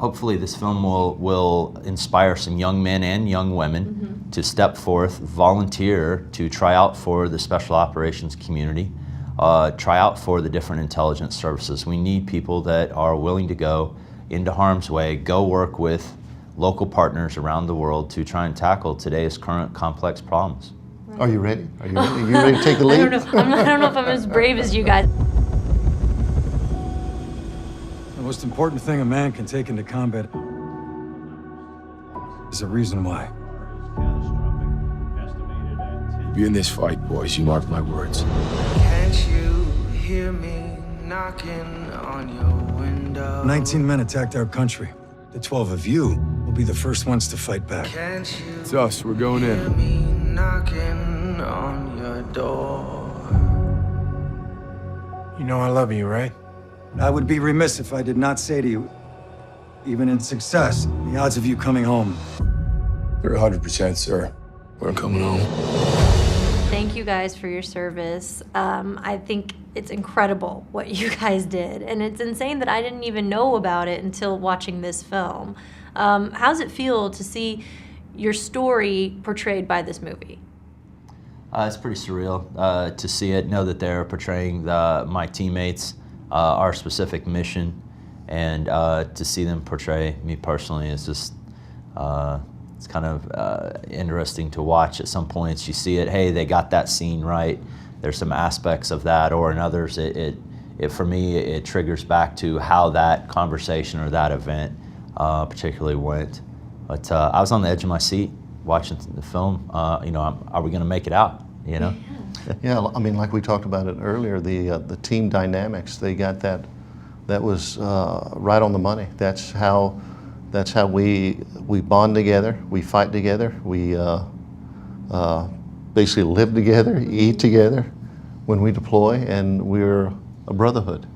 hopefully this film will inspire some young men and young women to step forth, volunteer to try out for the special operations community, try out for the different intelligence services. We need people that are willing to go into harm's way, go work with local partners around the world to try and tackle today's current complex problems. Are you ready? Are you ready? Are you ready to take the lead? I don't know if I'm as brave as you guys. The most important thing a man can take into combat is a reason why. Be in this fight, boys. You mark my words. Can't you hear me knocking on your window? 19 men attacked our country. The 12 of you will be the first ones to fight back. Can't you It's us. We're going hear in. me knocking on your door? You know I love you, right? I would be remiss if I did not say to you, even in success, the odds of you coming home. You're 100%, sir. We're coming home. Thank you guys for your service. I think it's incredible what you guys did, and it's insane that I didn't even know about it until watching this film. How's it feel to see your story portrayed by this movie? It's pretty surreal to see it, know that they're portraying my teammates, our specific mission, and to see them portray me personally is just, it's kind of interesting to watch. At some points you see it, hey, they got that scene right. There's some aspects of that, or in others, for me, it triggers back to how that conversation or that event particularly went. But I was on the edge of my seat watching the film. You know, are we going to make it out? You know. Yeah, I mean, like we talked about it earlier, the team dynamics, they got that. That was right on the money. That's how we bond together, we fight together, we basically live together, eat together when we deploy, and we're a brotherhood.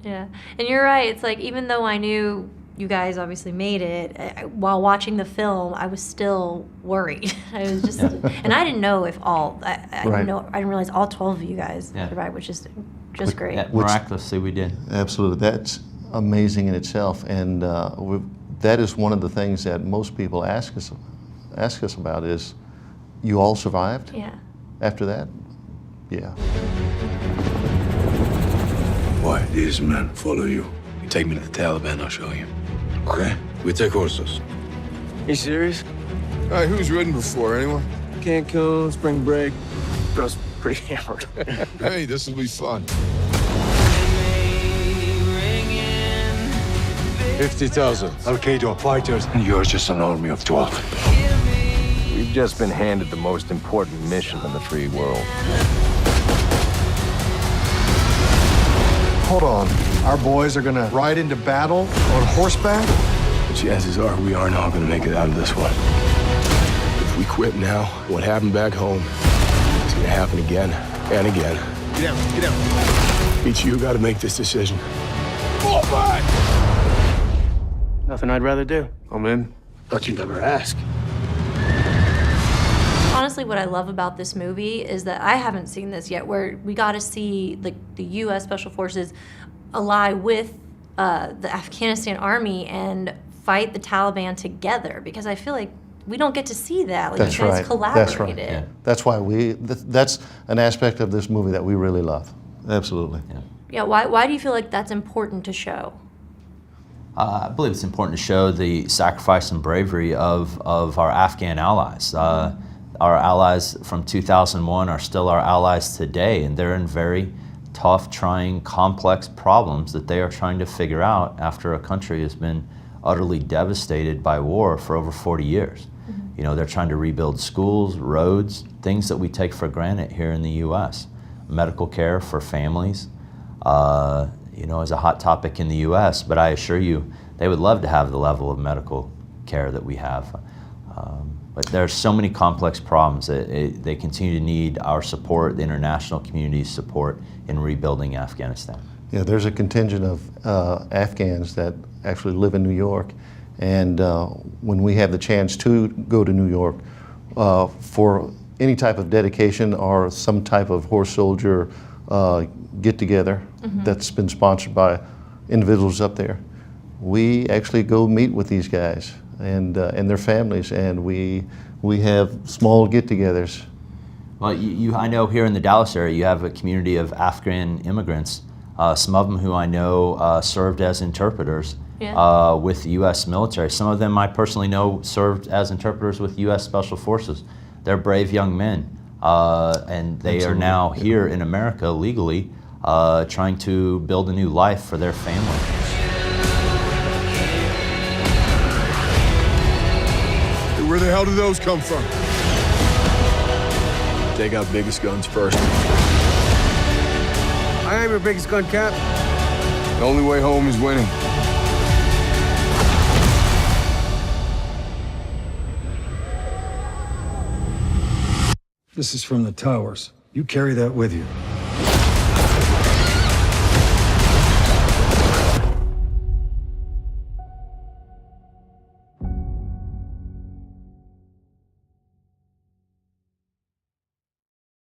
Yeah, and you're right. It's like, even though I knew you guys obviously made it, while watching the film, I was still worried. I was just, and I didn't know if all, I didn't realize all 12 of you guys survived, which is just great. Yeah, miraculously we did. Absolutely, that's amazing in itself, and that is one of the things that most people ask us about is, you all survived? Yeah. After that? Yeah. Why these men follow you? You take me to the Taliban, I'll show you. Okay? We take horses. You serious? All right, who's ridden before? Anyone? Cancun, spring break. Girl's pretty hammered. Hey, this will be fun. 50,000 Al-Qaeda fighters, and you're just an army of 12. We've just been handed the most important mission in the free world. Hold on. Our boys are gonna ride into battle on horseback? The chances are we are not going to make it out of this one. If we quit now, what happened back home is going to happen again and again. Get down, get down. Each of you got to make this decision. Fall back! Nothing I'd rather do. I'm in. Thought you'd never ask. Honestly, what I love about this movie is that I haven't seen this yet, where we got to see like the U.S. Special Forces ally with the Afghanistan Army and fight the Taliban together, because I feel like we don't get to see that. Like, That's you guys right. collaborated. That's right. Yeah. That's why that's an aspect of this movie that we really love. Absolutely. Yeah. Why do you feel like that's important to show? I believe it's important to show the sacrifice and bravery of our Afghan allies. Our allies from 2001 are still our allies today, and they're in very tough, trying, complex problems that they are trying to figure out after a country has been utterly devastated by war for over 40 years. You know, they're trying to rebuild schools, roads, things that we take for granted here in the U.S. Medical care for families, you know, is a hot topic in the U.S., but I assure you, they would love to have the level of medical care that we have. But there's so many complex problems that they continue to need our support, the international community's support in rebuilding Afghanistan. Yeah, there's a contingent of Afghans that actually live in New York, and when we have the chance to go to New York for any type of dedication or some type of horse soldier get-together that's been sponsored by individuals up there, we actually go meet with these guys and their families, and we have small get-togethers. Well, I know here in the Dallas area, you have a community of Afghan immigrants. Some of them who I know served as interpreters with the U.S. military. Some of them I personally know served as interpreters with U.S. Special Forces. They're brave young men, and they are now here in America legally, trying to build a new life for their family. Hey, where the hell did those come from? Take out biggest guns first. I am your biggest gun, Cap. The only way home is winning. This is from the towers. You carry that with you.